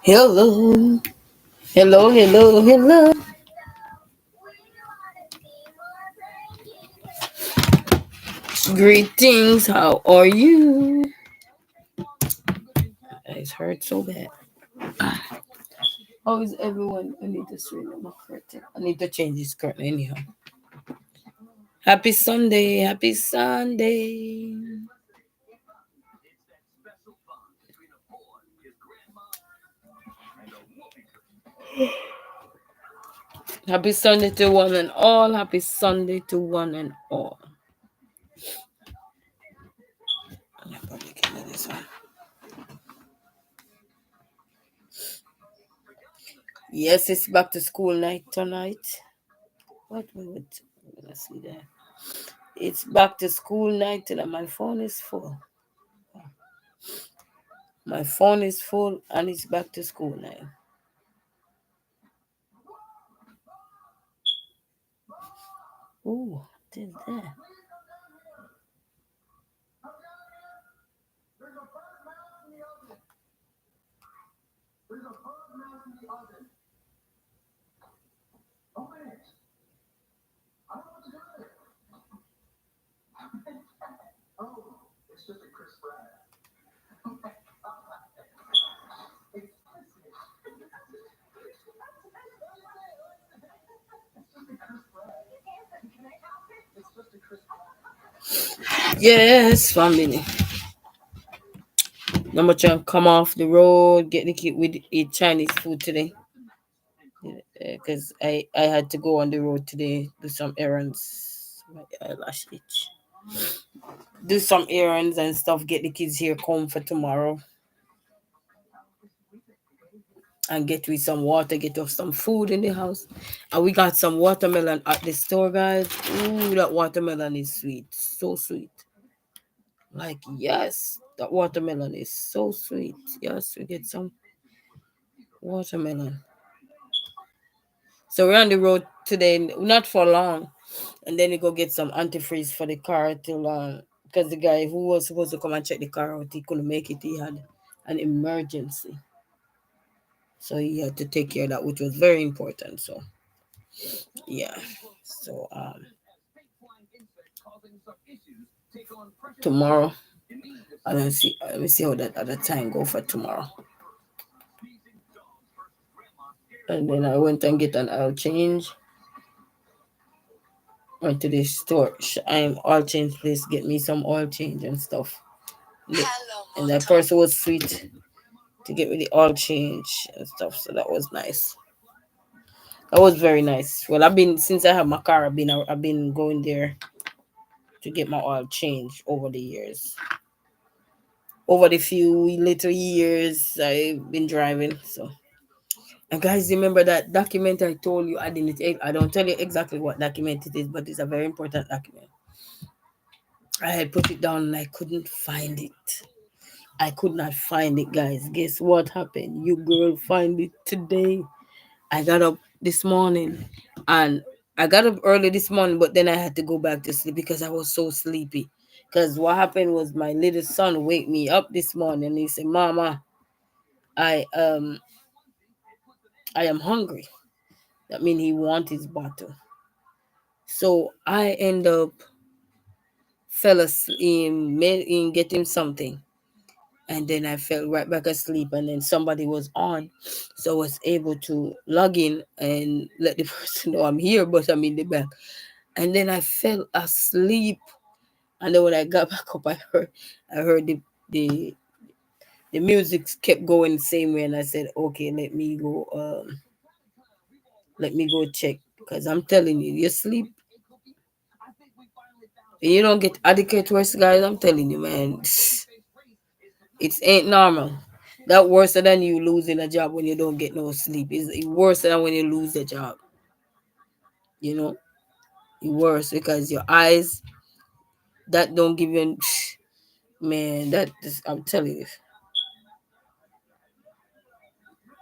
Hello, hello, hello, hello. Greetings. How are you? It's hurt so bad. How is everyone? I need to straighten my curtain. I need to change this curtain anyhow. Happy Sunday. Happy Sunday. Happy Sunday to one and all. Happy Sunday to one and all. I probably can do this one. Yes, it's back to school night tonight. What? Wait. Let's see that. It's back to school night and my phone is full. My phone is full and it's back to school now. Ooh, did that. Yes, family. Number trying come off the road, get the kid with eat Chinese food today. Because I had to go on the road today, do some errands. My eyelash itch. Do some errands and stuff, get the kids here home for tomorrow. And get with some water, get us some food in the house. And we got some watermelon at the store, guys. Ooh, that watermelon is sweet. So sweet. Like, yes, that watermelon is so sweet. Yes, we get some watermelon. So we're on the road today, not for long. And then we go get some antifreeze for the car till because the guy who was supposed to come and check the car out, he couldn't make it. He had an emergency. So he had to take care of that, which was very important. So yeah. So tomorrow I don't see let me see how that other time go for tomorrow. And then I went and get an oil change. Went to the store. I'm oil change place, get me some oil change and stuff. And that person was sweet to get me the oil change and stuff. So that was nice. That was very nice. Well, I've been since I have my car. I've been going there to get my oil change over the years. Over the few little years I've been driving. So, and guys, remember that document I told you? I don't tell you exactly what document it is, but it's a very important document. I had put it down and I couldn't find it. I could not find it, guys. Guess what happened? You girl find it today. I got up this morning and I got up early this morning, but then I had to go back to sleep because I was so sleepy. Because what happened was my little son wake me up this morning and he said, Mama, I um I am hungry. That means he want his bottle. So I end up fell asleep, made him get him something. And then I fell right back asleep and then somebody was on. So I was able to log in and let the person know I'm here, but I'm in the back. And then I fell asleep. And then when I got back up, I heard the music kept going the same way, and I said, okay, let me go check because I'm telling you, you sleep and you don't get adequate rest, guys. I'm telling you, man, it ain't normal. That worse than you losing a job when you don't get no sleep. It's worse than when you lose the job. You know, it's worse because your eyes that don't give you, man. I'm telling you.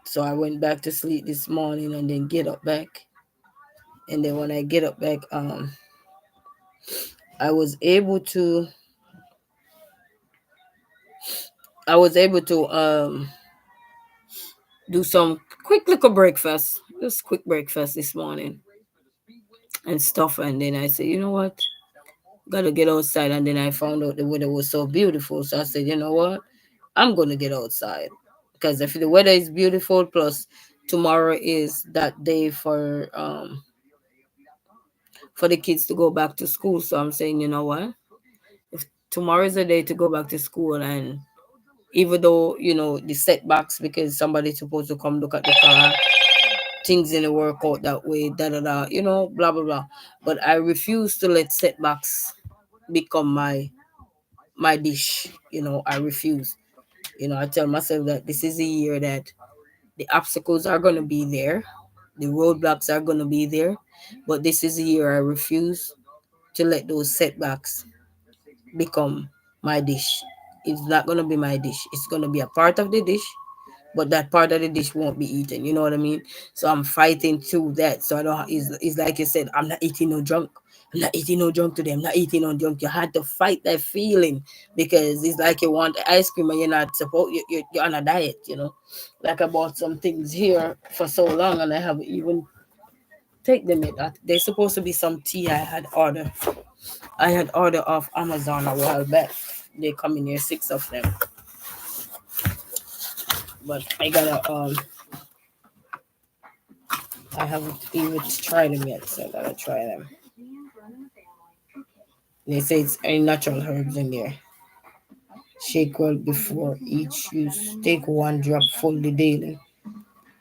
So I went back to sleep this morning and then get up back. And then when I get up back, I was able to I was able to do some quick little breakfast, just quick breakfast this morning and stuff. And then I said, you know what? Gotta get outside. And then I found out the weather was so beautiful. So I said, you know what? I'm gonna get outside. Because if the weather is beautiful, plus tomorrow is that day for the kids to go back to school. So I'm saying, you know what? If tomorrow is the day to go back to school, and even though, the setbacks because somebody's supposed to come look at the car, things didn't work out that way, da da da, blah blah blah. But I refuse to let setbacks become my dish. I refuse. I tell myself that this is a year that the obstacles are gonna be there, the roadblocks are gonna be there, but this is a year I refuse to let those setbacks become my dish. It's not gonna be my dish. It's gonna be a part of the dish, but that part of the dish won't be eaten. You know what I mean? So I'm fighting through that. So I don't. It's like you said. I'm not eating no junk. I'm not eating no junk today. I'm not eating no junk. You had to fight that feeling because it's like you want ice cream and you're not supposed. You're on a diet. Like I bought some things here for so long and I haven't even take them yet. There's supposed to be some tea I had ordered. I had ordered off Amazon a while back. They come in here, 6 of them, but I haven't even tried them yet, so I gotta try them. They say it's any natural herbs in there. Shake well before each use. Take one drop fully daily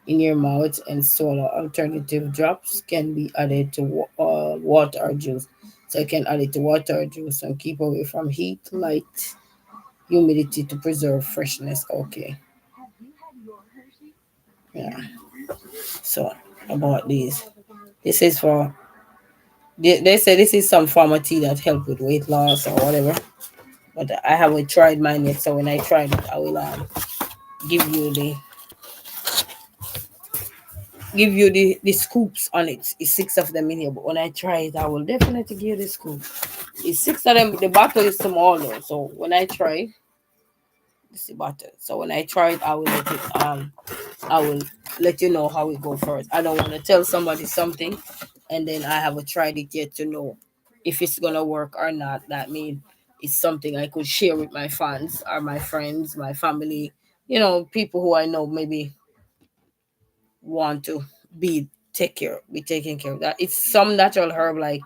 in your mouth and swallow. Alternative drops can be added to water or juice. So you can add it to water or juice and keep away from heat, light, humidity to preserve freshness. Okay, yeah. So about these, this is for they say this is some form of tea that help with weight loss or whatever. But I haven't tried mine yet. So when I try it, I will give you the the scoops on it. It's 6 of them in here, but when I try it, I will definitely give you the scoop. It's 6 of them. The bottle is small though, so when I try, it's the bottle. So when I try it, I will let you know how it go first. I don't want to tell somebody something, and then I haven't tried it yet to know if it's gonna work or not. That means it's something I could share with my fans or my friends, my family. People who I know maybe want to be taken care of. That it's some natural herb like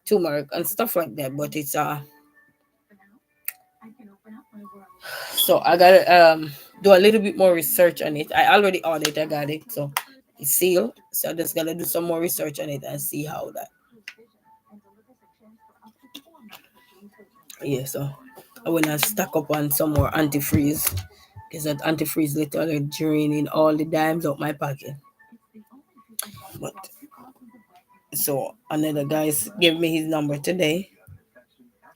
turmeric and stuff like that, but it's so I gotta do a little bit more research on it. I already ordered it, I got it, so it's sealed. So I just gotta do some more research on it and see how that. Yeah, so I wanna stack up on some more antifreeze because that antifreeze literally draining all the dimes out my pocket. But so another guy gave me his number today.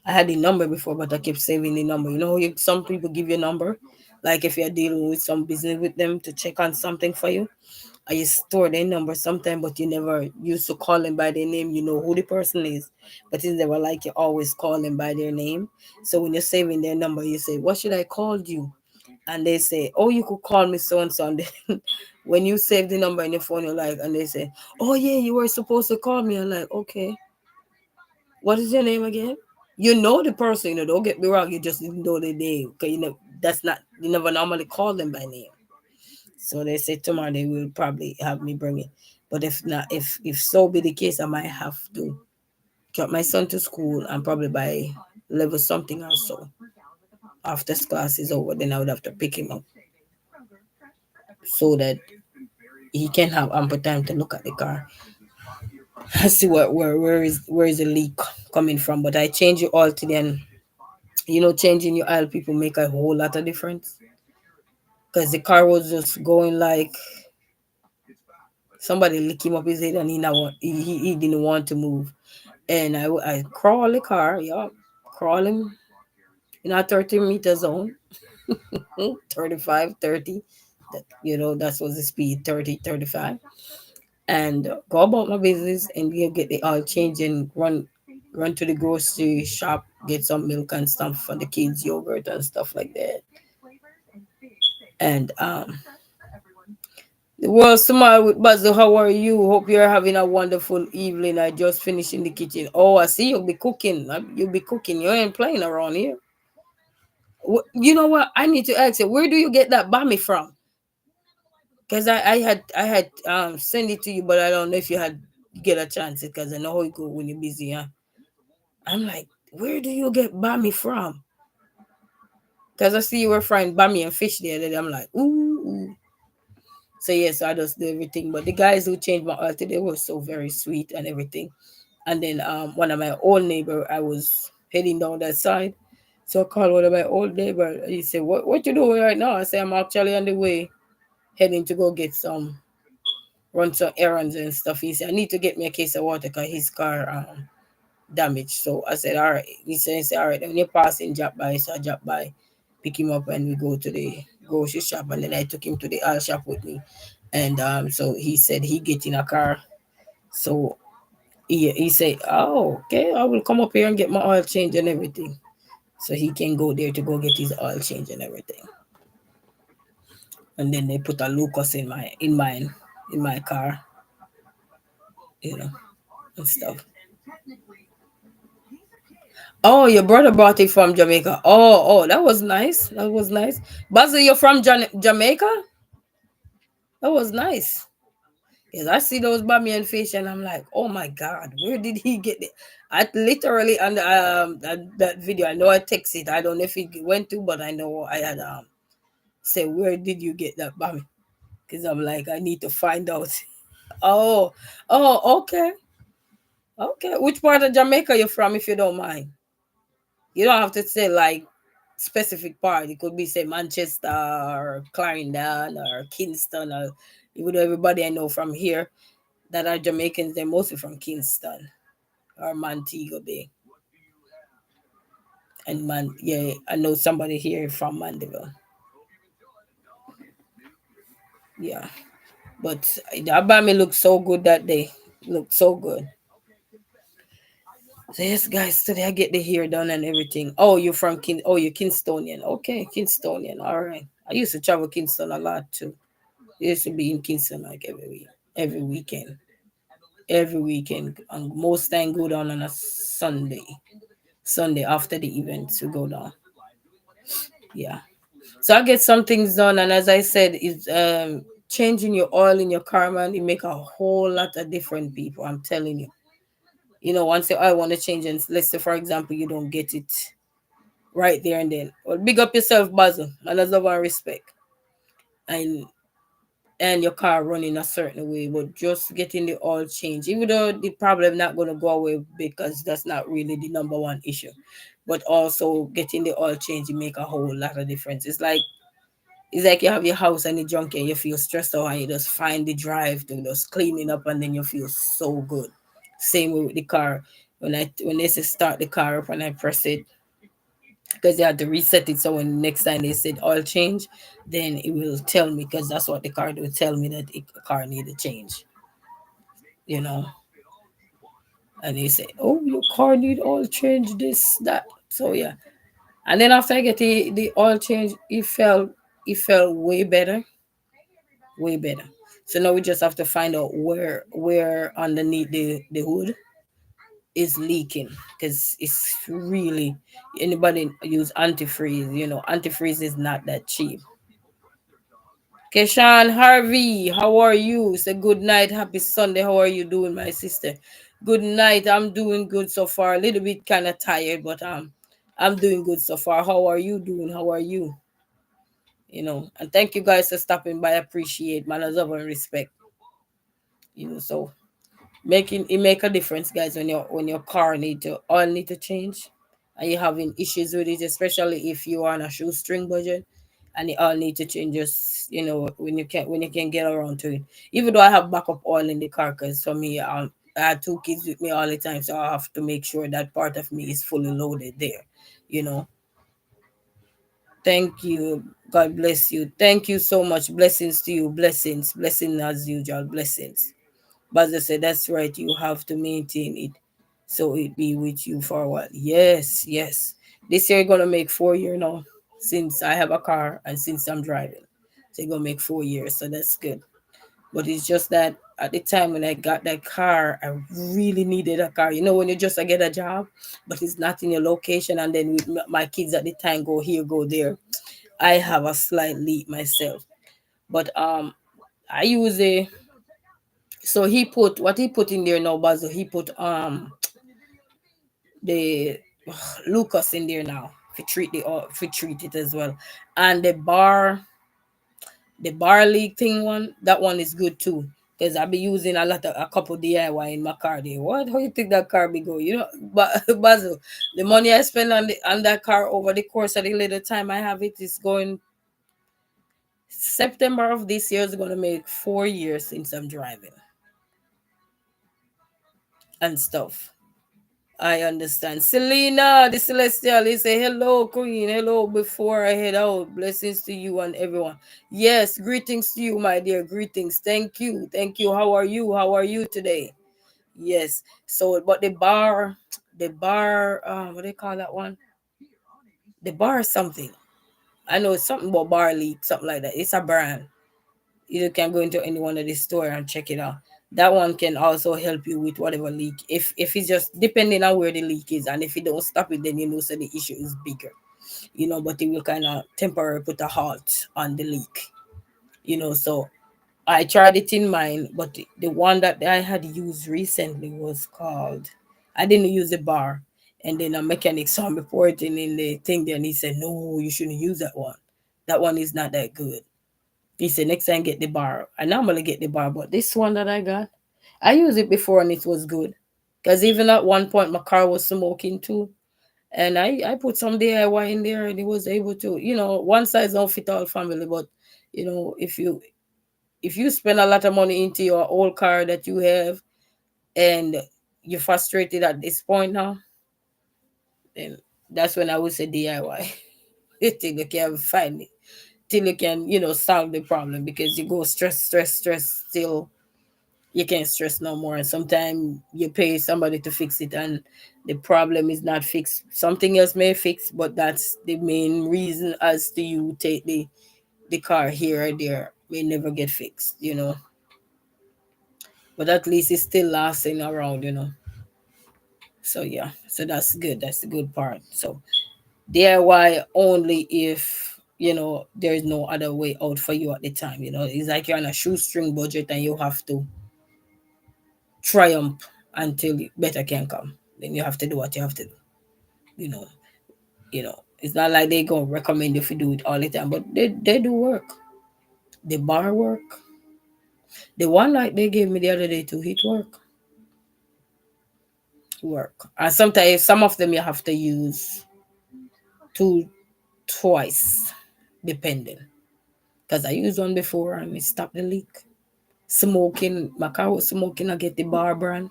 I had the number before, but I kept saving the number. Some people give you a number, like if you're dealing with some business with them to check on something for you. I just store their number sometime, but you never used to call them by their name. You know who the person is, but it's never like you always call them by their name. So when you're saving their number, you say, "What should I call you?" And they say, "Oh, you could call me so and so." And then when you save the number in your phone, you're like, and they say, "Oh yeah, you were supposed to call me." I'm like, "Okay, what is your name again?" You know the person. Don't get me wrong. You just know the name, because that's not, you never normally call them by name. So they say tomorrow they will probably have me bring it. But if not, if so be the case, I might have to drop my son to school and probably by level something or so. After class is over, then I would have to pick him up so that he can have ample time to look at the car and see where is the leak coming from. But I change it all today, and changing your oil, people make a whole lot of difference because the car was just going like somebody lick him up his head and he didn't want to move. And I crawl the car, yeah, crawl him in a 30-meter zone, 35, 30. That was the speed, 30, 35. And go about my business and get the oil change and run to the grocery shop, get some milk and stuff for the kids, yogurt and stuff like that. And Well, Smile with Basil, how are you? Hope you're having a wonderful evening. I just finished in the kitchen. Oh, I see you'll be cooking. You'll be cooking. You ain't playing around here. You know what? I need to ask you, where do you get that bami from? Because I had send it to you, but I don't know if you had get a chance because I know how you go when you're busy. Huh? I'm like, where do you get bami from? Because I see you were frying bami and fish the other day. I'm like, ooh. So yes, I just do everything. But the guys who changed my oil today were so very sweet and everything. And then one of my old neighbor, I was heading down that side. So I called one of my old neighbor. He said, what you doing right now? I said, I'm actually on the way heading to go get some run some errands and stuff. He said, I need to get me a case of water because his car damaged. So I said, all right. He said, all right, when you're passing, drop by. So I dropped by, pick him up, and we go to the grocery shop. And then I took him to the oil shop with me. And so he said he get in a car. So he said, oh, okay, I will come up here and get my oil change and everything. So he can go there to go get his oil change and everything. And then they put a Lucas in my car, you know, and stuff. Oh, your brother brought it from Jamaica. Oh, that was nice. That was nice. Basil, you're from Jamaica? That was nice. Yes, I see those Bamiyan fish and I'm like, oh my God, where did he get it? I literally on the, that video, I know I texted. I don't know if it went to, but I know I had say, where did you get that Bami? Because I'm like, I need to find out. Oh, okay. Okay. Which part of Jamaica you from, if you don't mind? You don't have to say like specific part. It could be say Manchester or Clarendon or Kingston or even everybody I know from here that are Jamaicans, they're mostly from Kingston or Montego Bay. And yeah, I know somebody here from Mandeville. Yeah. But the Abami looked so good that day. Looked so good. So yes, guys, today I get the hair done and everything. Oh, you're from oh, you're Kingstonian. Okay, Kingstonian. All right. I used to travel Kingston a lot too. I used to be in Kingston like every week, every weekend. Every weekend. And most time go down on a Sunday. Sunday after the event to go down. Yeah. So I get some things done, and as I said, is changing your oil in your car, man. It make a whole lot of different people. I'm telling you. You know, once your oil want to change, and let's say, for example, you don't get it right there and then. Well, big up yourself, Basil, and as love and respect, and your car running a certain way, but just getting the oil change, even though the problem not gonna go away because that's not really the number one issue, but also getting the oil change, it make a whole lot of difference. It's like you have your house and the junk and you feel stressed out and you just find the drive to just clean it up and then you feel so good. Same way with the car. When they say start the car up and I press it because they had to reset it. So when next time they said oil change, then it will tell me because that's what the car will tell me that the car need a change. You know, and they say, "Oh, your car need oil change, this that." So yeah, and then after I get the oil change, it felt way better, way better. So now we just have to find out where underneath the hood is leaking because it's really anybody use antifreeze. You know, antifreeze is not that cheap. Keshan Harvey, how are you? Say good night, happy Sunday. How are you doing, my sister? Good night. I'm doing good so far. A little bit kind of tired, but I'm doing good so far. How are you doing? How are you? You know, and thank you guys for stopping by. I appreciate manners of and respect. You know, so making it make a difference, guys, when your car need to change, and you're having issues with it, especially if you are on a shoestring budget, and it all need to change. Just when you can get around to it. Even though I have backup oil in the car, because for me, I had two kids with me all the time, so I have to make sure that part of me is fully loaded there. You know. Thank you. God bless you. Thank you so much. Blessings to you. Blessings as usual. Blessings. But I said, that's right. You have to maintain it so it be with you for a while. Yes, yes. This year gonna make 4 years now since I have a car and since I'm driving. So it's gonna make 4 years. So that's good. But it's just that at the time when I got that car, I really needed a car. You know, when you just get a job, but it's not in your location, and then with my kids at the time go here, go there. I have a slight leak myself, but I use a. So he put what he put in there now, Basil. He put the Lucas in there now. If you treat if you treat it as well, and the barley thing one, that one is good too. Because I be using a couple DIY in my car there. What? How you think that car be go? You know, but Basil, the money I spend on that car over the course of the little time I have it is going. September of this year is gonna make 4 years since I'm driving and stuff. I understand. Selena, the Celestial, they say hello, Queen. Hello before I head out. Blessings to you and everyone. Yes, greetings to you, my dear. Greetings. Thank you. Thank you. How are you? How are you today? Yes. So, but what do they call that one? The bar something. I know it's something about barley, something like that. It's a brand. You can go into any one of the store and check it out. That one can also help you with whatever leak. If it's just depending on where the leak is, and if it don't stop it, then you know so the issue is bigger. You know, but it will kind of temporarily put a halt on the leak. You know, so I tried it in mine, but the one that I had used recently was called. I didn't use the bar, and then a mechanic saw me pour it in the thing there, and he said, "No, you shouldn't use that one. That one is not that good." He said, "Next time get the bar." I normally get the bar, but this one that I got, I used it before and it was good. Because even at one point my car was smoking too, and I put some DIY in there, and it was able to, one size don't fit all family, but if you spend a lot of money into your old car that you have, and you're frustrated at this point now, then that's when I would say DIY. Till you can find it, till you can solve the problem, because you go stress still, you can't stress no more, and sometimes you pay somebody to fix it and the problem is not fixed. Something else may fix, but that's the main reason as to you take the car here or there may never get fixed. But at least it's still lasting around. So yeah, so that's good. That's the good part. So DIY only if there is no other way out for you at the time. It's like you're on a shoestring budget and you have to triumph until better can come. Then you have to do what you have to do. You know, it's not like they gonna recommend you to do it all the time, but they do work. The bar work. The one like they gave me the other day to it work. And sometimes some of them you have to use two twice, depending. Because I used one before and it stopped the leak. Smoking, my car was smoking. I get the bar brand,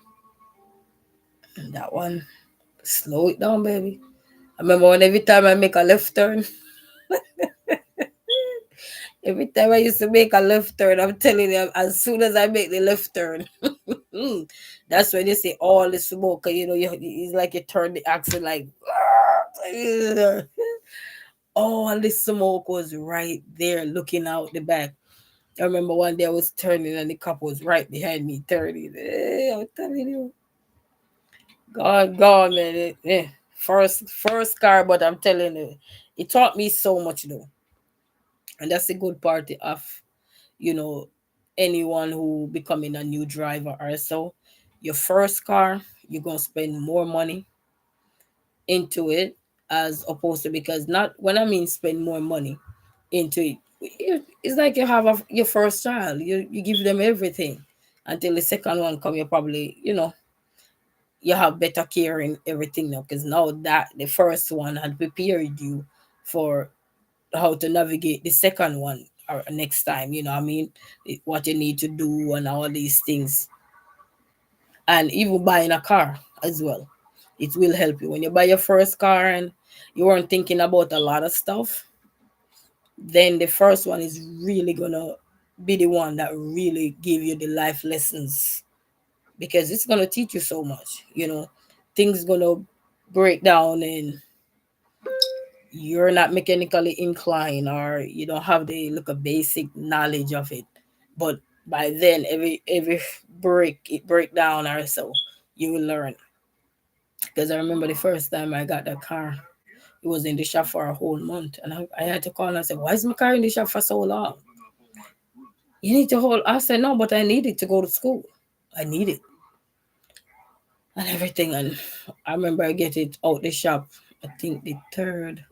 and that one slow it down, baby. I remember when every time I make a left turn, every time I used to make a left turn, I'm telling you, as soon as I make the left turn, that's when you see all the smoke. It's like you turn the axle like, all the smoke was right there looking out the back. I remember one day I was turning and the cop was right behind me turning. I'm telling you, God, man. First car, but I'm telling you, it taught me so much though, and that's the good part of you know anyone who becoming a new driver or so. Your first car, you're gonna spend more money into it, as opposed to, because not when I mean spend more money into it, it's like you have your first child, you give them everything until the second one come. You probably you have better care in everything now, because now that the first one had prepared you for how to navigate the second one or next time. I mean, what you need to do and all these things, and even buying a car as well. It will help you when you buy your first car and you weren't thinking about a lot of stuff. Then the first one is really gonna be the one that really give you the life lessons, because it's gonna teach you so much. Things gonna break down and you're not mechanically inclined, or you don't have the look of basic knowledge of it, but By then, every break it break down or so, you will learn. Because I remember the first time I got that car, it was in the shop for a whole month, and I had to call and say, "Why is my car in the shop for so long? You need to hold." I said, "No, but I need it to go to school. I need it and everything." And I remember I get it out the shop. I think the third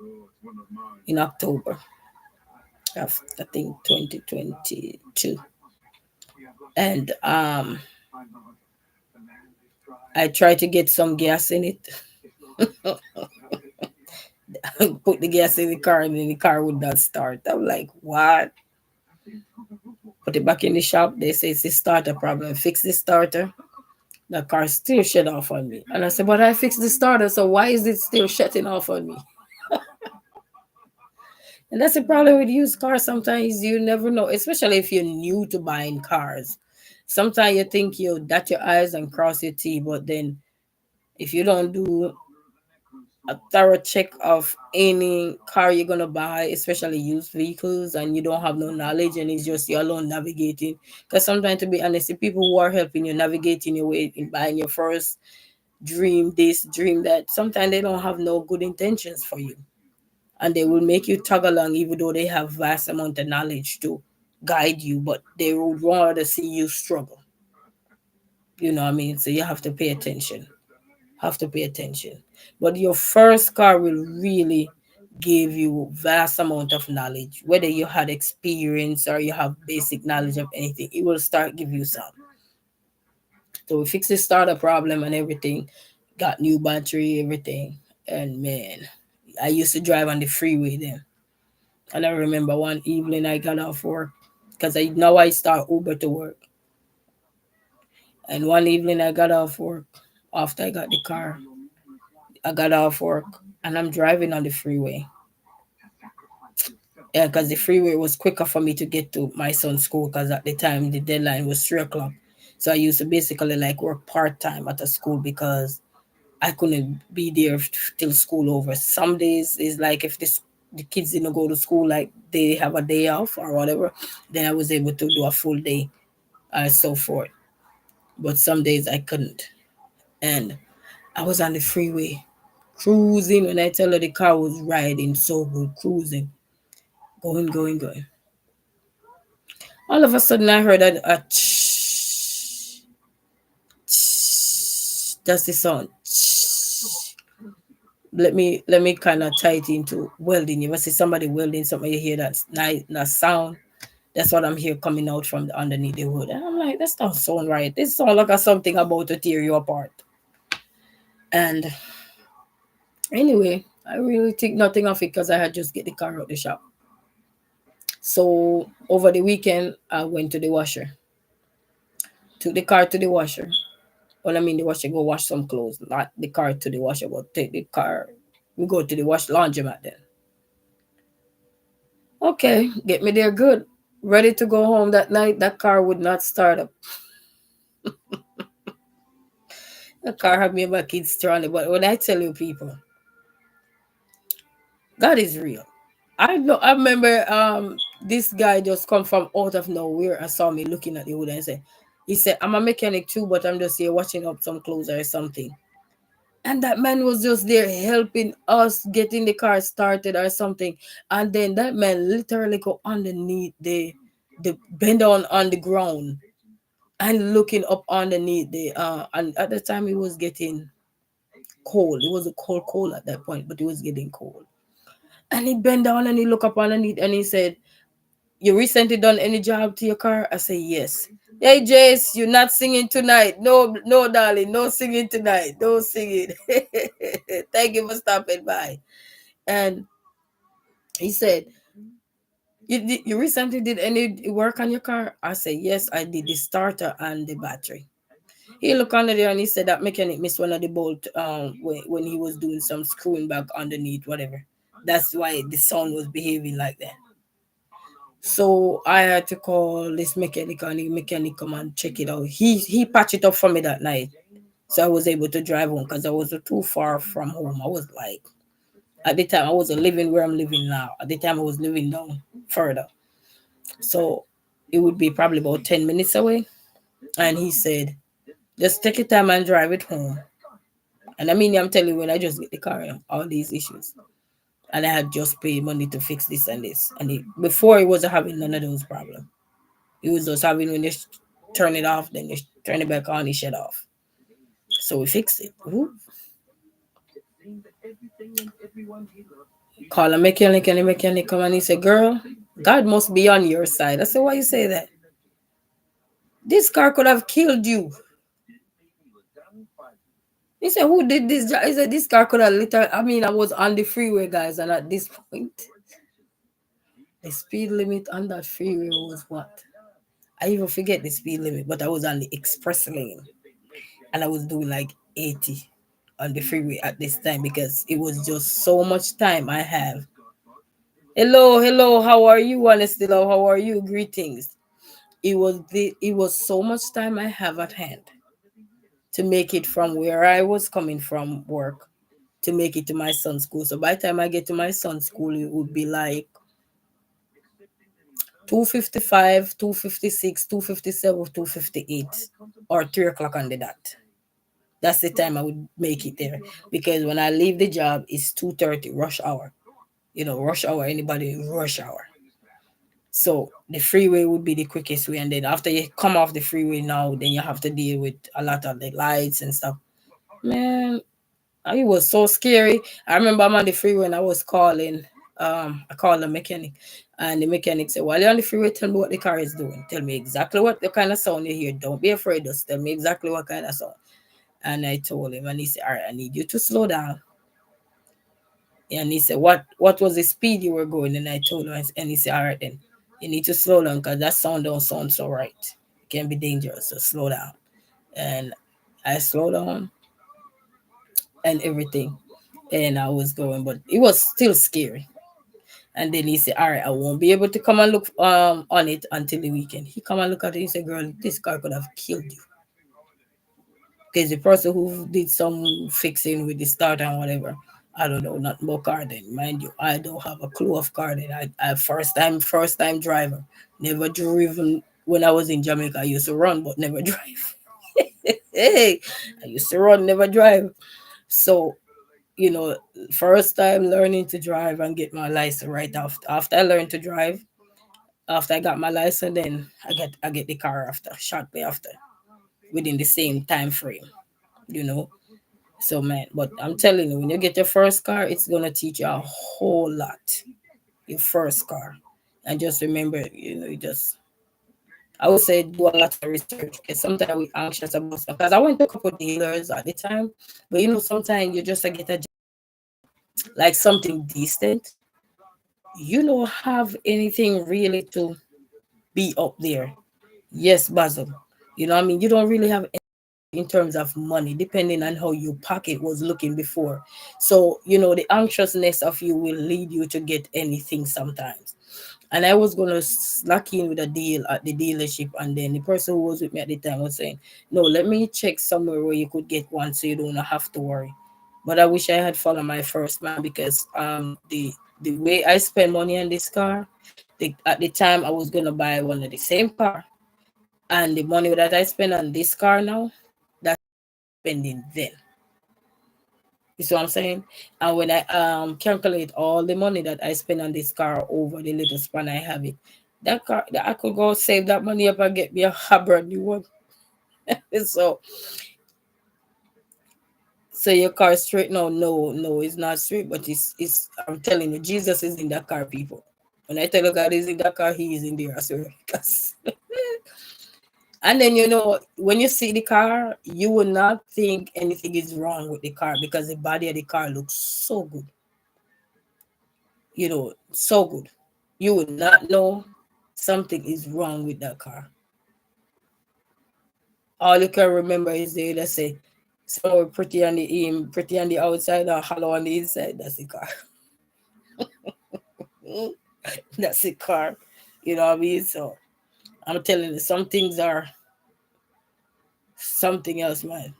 in October of I think 2022, and I tried to get some gas in it. Put the gas in the car, and then the car would not start. I'm like, what? Put it back in the shop. They say it's a starter problem. Fix the starter. The car still shut off on me. And I said, but I fixed the starter, so why is it still shutting off on me? And that's the problem with used cars. Sometimes you never know, especially if you're new to buying cars. Sometimes you think you dot your I's and cross your T, but then if you don't do a thorough check of any car you're gonna buy, especially used vehicles, and you don't have no knowledge, and it's just you alone navigating. Because sometimes, to be honest, the people who are helping you navigating your way in buying your first dream this, dream that, sometimes they don't have no good intentions for you, and they will make you tug along, even though they have vast amount of knowledge to guide you, but they would rather see you struggle. You know what I mean? So you have to pay attention. Have to pay attention. But your first car will really give you vast amount of knowledge. Whether you had experience or you have basic knowledge of anything, it will start give you some. So we fixed the starter problem and everything, got new battery, everything. And man, I used to drive on the freeway then. And I remember one evening I got off work because I now I start Uber to work. And one evening I got off work after I got the car. I got off work and I'm driving on the freeway. Yeah, because the freeway was quicker for me to get to my son's school because at the time the deadline was 3 o'clock. So I used to basically like work part time at a school because I couldn't be there till school over. Some days is like if the kids didn't go to school, like they have a day off or whatever, then I was able to do a full day and so forth. But some days I couldn't. And I was on the freeway cruising. When I tell her, the car was riding so good, cruising, going, going, going. All of a sudden, I heard a that's the sound. Let me kind of tie it into welding. You ever see somebody welding something, you hear that nice that sound? That's what I'm here coming out from underneath the hood. And I'm like, that's not sound right. This sound like a something about to tear you apart. And anyway, I really think nothing of it because I had just get the car out the shop. So over the weekend, I went to the washer, took the car to the washer. Well, I mean, the washer go wash some clothes, not the car to the washer, but take the car. We go to the wash laundromat then. Okay, get me there good. Ready to go home that night. That car would not start up. The car had me and my kids stranded. But when I tell you people, God is real. I know. I remember this guy just come from out of nowhere and saw me looking at the hood and said, he said, I'm a mechanic too, but I'm just here watching up some clothes or something. And that man was just there helping us getting the car started or something. And then that man literally go underneath the bend down on the ground and looking up underneath the and at the time it was getting cold. It was a cold at that point, but it was getting cold. And he bent down and he looked up underneath and he said, you recently done any job to your car? I say yes. Hey Jace, you're not singing tonight. No, no, darling, no singing tonight. No singing. Thank you for stopping by. And he said, you recently did any work on your car? I say yes, I did the starter and the battery. He looked under there and he said that mechanic missed one of the bolt when he was doing some screwing back underneath, whatever. That's why the sound was behaving like that. So I had to call this mechanic and the mechanic come and check it out. He patched it up for me that night. So I was able to drive home because I was too far from home. I was like, at the time I wasn't living where I'm living now. At the time I was living down further. So it would be probably about 10 minutes away. And he said, just take your time and drive it home. And I mean, I'm telling you, when I just get the car, all these issues. And I had just paid money to fix this and this. And before, he wasn't having none of those problems. He was just having when you turn it off, then you turn it back on, he shut off. So we fixed it. Ooh. Call a mechanic, and the mechanic come and he said, girl, God must be on your side. I said, why you say that? This car could have killed you. He said, who did this? He said, this car could have literally, I mean, I was on the freeway, guys, and at this point, the speed limit on that freeway was what? I even forget the speed limit, but I was on the express lane. And I was doing like 80 on the freeway at this time because it was just so much time I have. Hello, hello, how are you, honestly love? How are you? Greetings. It was so much time I have at hand to make it from where I was coming from work to make it to my son's school. So by the time I get to my son's school, it would be like 2:55, 2:56, 2:57, 2:58, or 3 o'clock on the dot. That's the time I would make it there. Because when I leave the job, it's 2:30, rush hour. Rush hour, anybody rush hour. So the freeway would be the quickest way. And then after you come off the freeway now, then you have to deal with a lot of the lights and stuff. Man, it was so scary. I remember I'm on the freeway and I was calling. I called the mechanic, and the mechanic said, while you're on the freeway, tell me what the car is doing. Tell me exactly what the kind of sound you hear. Don't be afraid. Just tell me exactly what kind of sound. And I told him, and he said, all right, I need you to slow down. And he said, what was the speed you were going? And I told him, and he said, all right, then you need to slow down because that sound don't sound so right. It can be dangerous, so slow down. And I slowed down and everything. And I was going, but it was still scary. And then he said, all right, I won't be able to come and look on it until the weekend. He come and look at it. He said, girl, this car could have killed you. Because the person who did some fixing with the starter and whatever, I don't know nothing about garden. Mind you, I don't have a clue of garden. I first time driver. Never driven when I was in Jamaica. I used to run but never drive. Hey, I used to run, never drive. So, first time learning to drive and get my license right after I learned to drive, after I got my license, then I get the car after, shortly after, within the same time frame, you know. So man, but I'm telling you, when you get your first car, it's gonna teach you a whole lot. Your first car, and just remember, you just I would say do a lot of research because sometimes we anxious about stuff. Because I went to a couple of dealers at the time, but sometimes you just get like something decent. You don't have anything really to be up there. Yes, Basil. I mean, you don't really have in terms of money, depending on how your pocket was looking before. So, the anxiousness of you will lead you to get anything sometimes. And I was gonna slack in with a deal at the dealership, and then the person who was with me at the time was saying, "No, let me check somewhere where you could get one, so you don't have to worry." But I wish I had followed my first man because the way I spend money on this car, at the time I was gonna buy one of the same car, and the money that I spend on this car now, that's spending then. You see what I'm saying? And when I calculate all the money that I spend on this car over the little span I have it, that car that I could go save that money up and get me a brand new one. so so your car is straight? No, no, no, it's not straight, but it's I'm telling you, Jesus is in that car, people. When I tell you God is in that car, he is in there, I swear. And then when you see the car, you will not think anything is wrong with the car because the body of the car looks so good. So good. You would not know something is wrong with that car. All you can remember is they either say somewhere pretty on the outside or hollow on the inside. That's the car. That's the car. You know what I mean? So I'm telling you, some things are something else, man.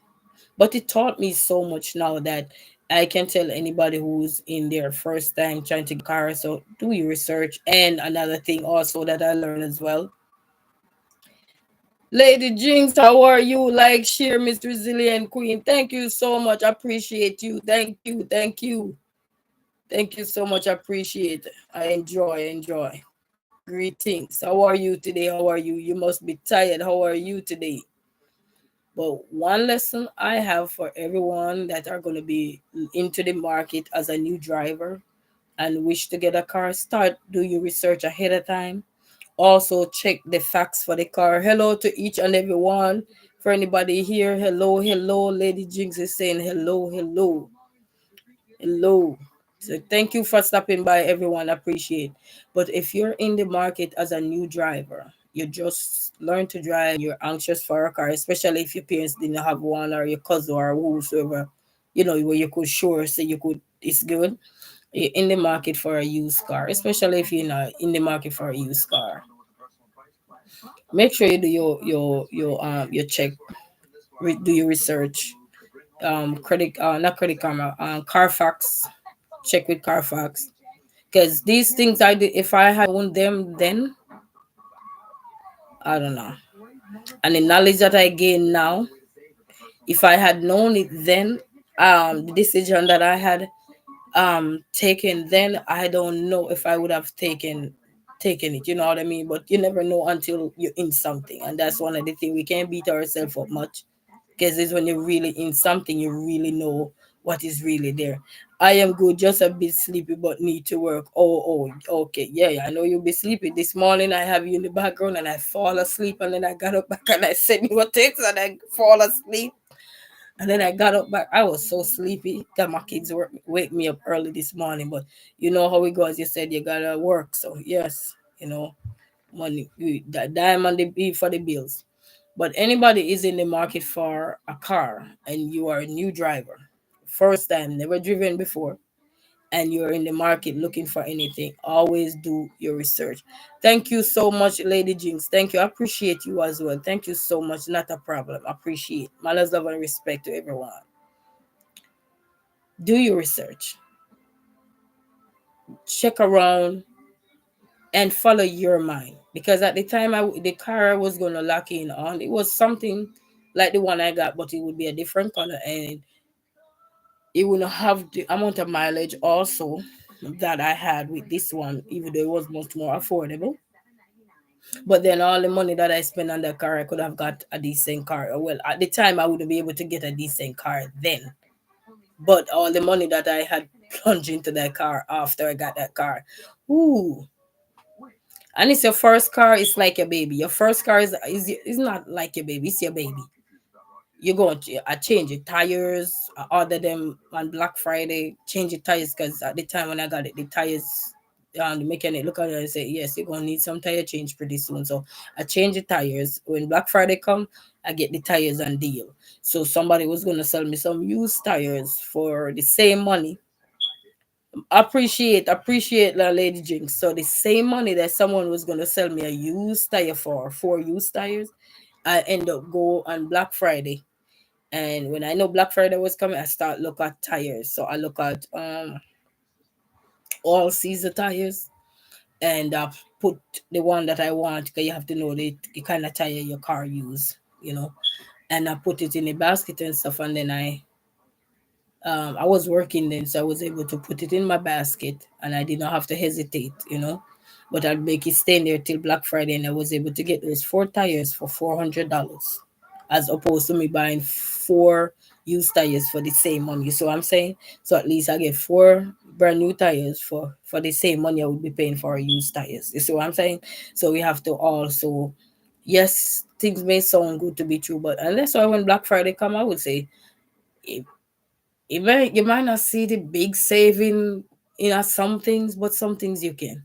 But it taught me so much now that I can tell anybody who's in their first time trying to get a car. So do your research. And another thing also that I learned as well, Lady Jinx, how are you? Like, share, Miss Resilient Queen. Thank you so much. Appreciate you. Thank you. Thank you. Thank you so much. Appreciate it. I enjoy. Greetings. How are you today? How are you? You must be tired. How are you today? But one lesson I have for everyone that are going to be into the market as a new driver and wish to get a car, start do your research ahead of time. Also check the facts for the car. Hello to each and every one. For anybody here, hello. Lady Jinx is saying hello. So thank you for stopping by, everyone. Appreciate. But if you're in the market as a new driver, you just learn to drive, you're anxious for a car, especially if your parents didn't have one or your cousin or whosoever, where you could sure say you could it's good. You're in the market for a used car, especially if you're not in the market for a used car. Make sure you do your check, do your research. Credit not credit karma, Carfax. Check with Carfax because these things I did. If I had known them then, I don't know. And the knowledge that I gain now, if I had known it then, the decision that I had taken then, I don't know if I would have taken it. You know what I mean? But you never know until you're in something, and that's one of the things we can't beat ourselves up much because it's when you're really in something you really know what is really there. I am good, just a bit sleepy, but need to work. Okay, yeah, I know you'll be sleepy. This morning I have you in the background and I fall asleep, and then I got up back and I sent you a text and I fall asleep. And then I got up back. I was so sleepy that my kids wake me up early this morning. But you know how it goes. You said you gotta work, so yes, money, that dime on the beat for the bills. But anybody is in the market for a car and you are a new driver, first time, never driven before, and you're in the market looking for anything, always do your research. Thank you so much, Lady Jinx. Thank you. I appreciate you as well. Thank you so much. Not a problem. Appreciate. Manners, love, and respect to everyone. Do your research. Check around and follow your mind. Because at the time the car I was gonna lock in on, it was something like the one I got, but it would be a different color and it will not have the amount of mileage also that I had with this one, even though it was much more affordable. But then all the money that I spent on that car, I could have got a decent car. Well, at the time, I wouldn't be able to get a decent car then. But all the money that I had plunged into that car after I got that car, ooh. And it's your first car, it's like your baby. Your first car is not like your baby, it's your baby. You go I change your tires. I order them on Black Friday. Change your tires because at the time when I got it, the tires, the mechanic look at it and say, yes, you're gonna need some tire change pretty soon. So I change the tires. When Black Friday come, I get the tires on deal. So somebody was gonna sell me some used tires for the same money. Appreciate la Lady Jinx. So the same money that someone was gonna sell me a used tire for, 4 used tires, I end up go on Black Friday. And when I know Black Friday was coming, I start look at tires. So I look at all season tires and put the one that I want because you have to know the kind of tire your car use. And I put it in a basket and stuff, and then I was working then, so I was able to put it in my basket, and I did not have to hesitate. But I'd make it stay there till Black Friday, and I was able to get those 4 tires for $400, as opposed to me buying 4 used tires for the same money. So I'm saying, so at least I get 4 brand new tires for the same money I would be paying for used tires. You see what I'm saying? So we have to also, yes, things may sound good to be true, but unless I when Black Friday come, I would say you might not see the big saving in some things, but some things you can,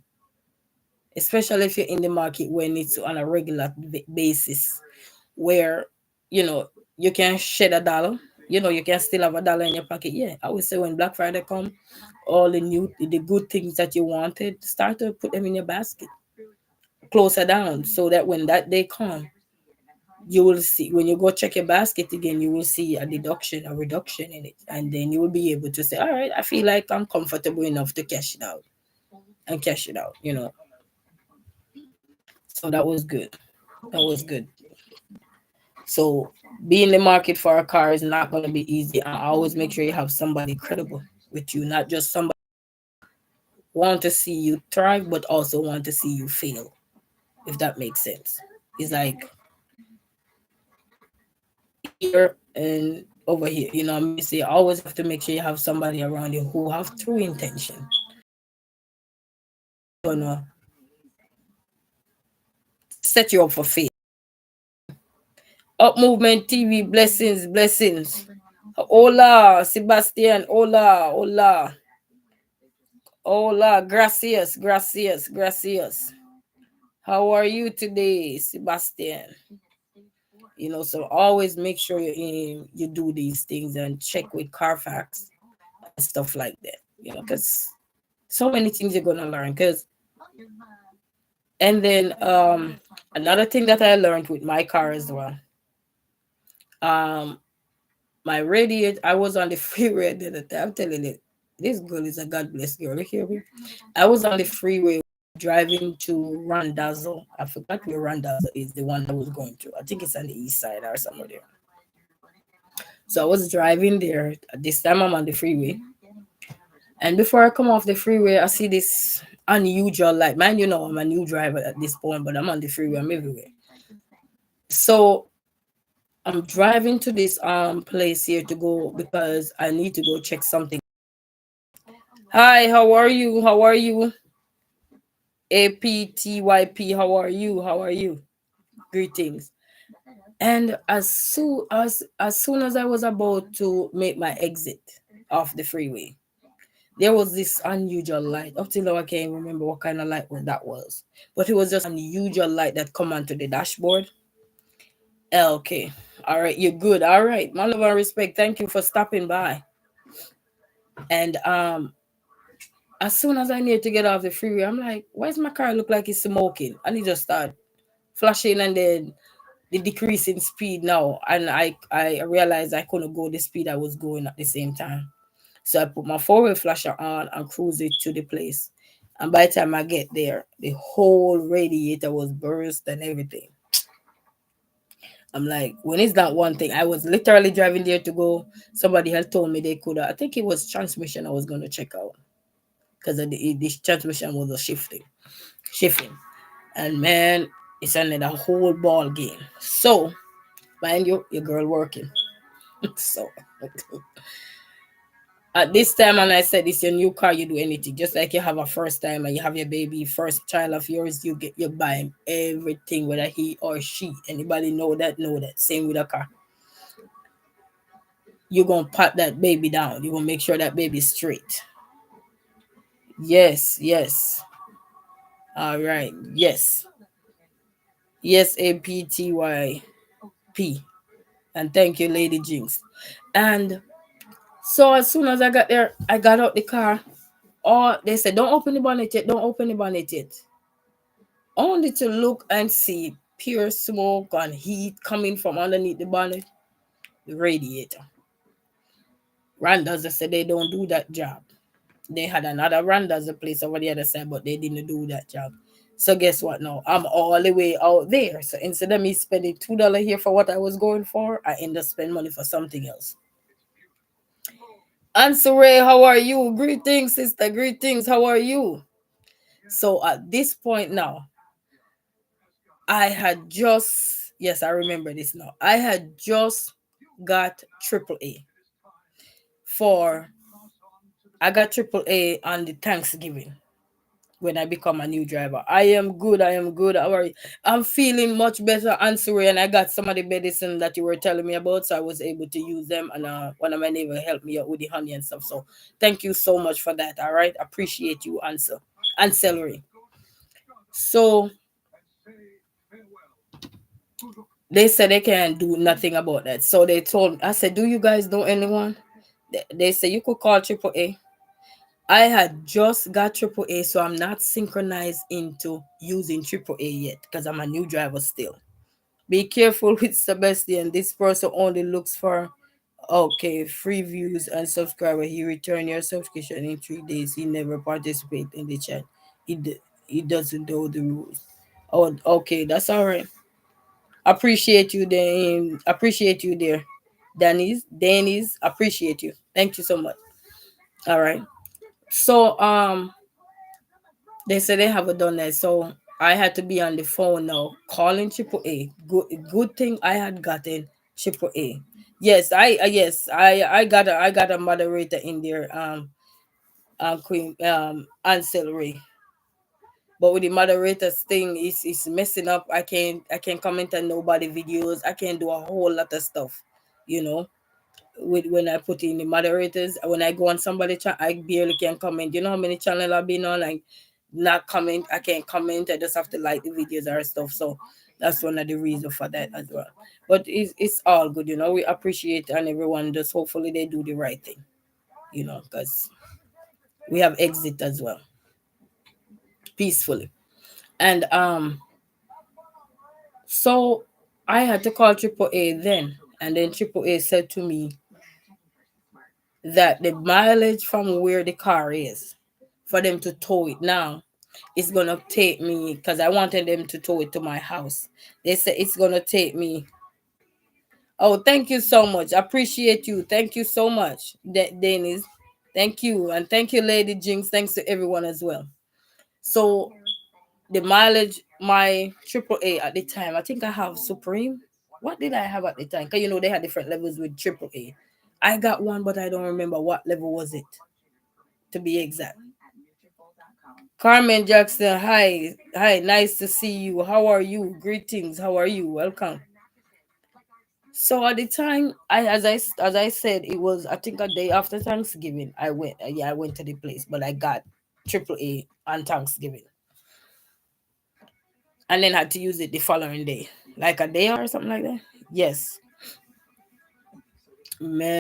especially if you're in the market when it's on a regular basis, where you know you can shed a dollar. You can still have a dollar in your pocket. Yeah, I would say when Black Friday come, all the good things that you wanted, start to put them in your basket, closer down, so that when that day come, you will see when you go check your basket again, you will see a reduction in it, and then you will be able to say, all right, I feel like I'm comfortable enough to cash it out and cash it out. So that was good. That was good. So be in the market for a car is not going to be easy. And always make sure you have somebody credible with you, not just somebody want to see you thrive, but also want to see you fail, if that makes sense. It's like here and over here. You know, I mean, say always have to make sure you have somebody around you who have true intention. Gonna set you up for fail. Up movement TV, blessings, blessings. Hola, Sebastian. Hola, hola, hola. Gracias, gracias, gracias. How are you today, Sebastian? You know, so always make sure you do these things and check with Carfax and stuff like that. You know, because so many things you're gonna learn. Because and then another thing that I learned with my car as well. Um, my radiator. I was on the freeway the other time. I'm telling you, this girl is a God bless girl. You hear me? I was on the freeway driving to Randazzo. I forgot where Randazzo is. The one I was going to. I think it's on the east side or somewhere there. So I was driving there. This time I'm on the freeway. And before I come off the freeway, I see this unusual light. Man, you know, I'm a new driver at this point, but I'm on the freeway. I'm everywhere. So I'm driving to this place here to go because I need to go check something. Hi, how are you? How are you? APTYP, how are you? How are you? Greetings. And as soon as I was about to make my exit off the freeway, there was this unusual light. Up till now, I can't remember what kind of light that was, but it was just unusual light that come onto the dashboard. Okay, all right, you're good. All right, my love and respect. Thank you for stopping by. And as soon as I need to get off the freeway, I'm like, why does my car look like it's smoking? And it just start flashing, and then the decrease in speed now, and I realized I couldn't go the speed I was going at the same time. So I put my forward flasher on and cruise it to the place. And by the time I get there, the whole radiator was burst and everything. I'm like, when is that one thing? I was literally driving there to go. Somebody had told me they could. I think it was transmission I was going to check out because the transmission was a shifting. And man, it's another whole ball game. So, mind you, your girl working. So at this time, and I said, it's your new car, you do anything. Just like you have a first time and you have your baby, first child of yours, you buy him everything, whether he or she. Anybody know that? Know that. Same with a car. You're gonna pat that baby down. You're gonna make sure that baby's straight. Yes, yes. All right. Yes. Yes, APTYP. And thank you, Lady Jinx. And so as soon as I got there, I got out the car. Oh, they said, don't open the bonnet yet. Don't open the bonnet yet. Only to look and see pure smoke and heat coming from underneath the bonnet, the radiator. Randaz, they said they don't do that job. They had another Randaz place over the other side, but they didn't do that job. So guess what now? I'm all the way out there. So instead of me spending $2 here for what I was going for, I end up spending money for something else. Ansure, how are you? Greetings, sister. Greetings. How are you? So at this point now, I had just, yes, I remember this now. I had just got triple A for, I got triple A on the Thanksgiving when I become a new driver. I am good. I am good. How are you? I'm feeling much better, answering. And I got some of the medicine that you were telling me about, so I was able to use them. And one of my neighbors helped me out with the honey and stuff. So thank you so much for that. All right, appreciate you, answer and celery. So they said they can't do nothing about that. So they told me, I said, do you guys know anyone? They said you could call Triple A. I had just got Triple A, so I'm not synchronized into using Triple A yet because I'm a new driver still. Be careful with Sebastian. This person only looks for okay free views and subscriber. He return your subscription in 3 days. He never participate in the chat. He doesn't know the rules. Oh, okay, that's all right. Appreciate you, Dan. Appreciate you there. Denise, appreciate you. Thank you so much. All right. So they said they haven't done that. So I had to be on the phone now calling Triple A. Good thing I had gotten Triple A. Yes, I got a moderator in there, Queen Ancillary. But with the moderators thing, it's messing up. I can't comment on nobody videos. I can't do a whole lot of stuff, you know. With when I put in the moderators, when I go on somebody I barely can comment. You know how many channel I've been on, like not comment. I can't comment. I just have to like the videos or stuff. So that's one of the reasons for that as well. But it's all good, you know. We appreciate and everyone just hopefully they do the right thing, you know, because we have exit as well peacefully. And so I had to call Triple A then, and then Triple A said to me that the mileage from where the car is for them to tow it now is gonna take me, because I wanted them to tow it to my house. They said it's gonna take me. Oh, thank you so much. Appreciate you. Thank you so much, Dennis. Thank you, and thank you, Lady Jinx. Thanks to everyone as well. So the mileage, my triple A at the time, I think I have Supreme. What did I have at the time? Because you know they had different levels with triple A. I got one, but I don't remember what level was it, to be exact. Carmen Jackson, hi, hi, nice to see you. How are you? Greetings. How are you? Welcome. So at the time, as I said, it was I think a day after Thanksgiving. I went, yeah, I went to the place, but I got triple A on Thanksgiving, and then had to use it the following day, like a day or something like that. Yes, man.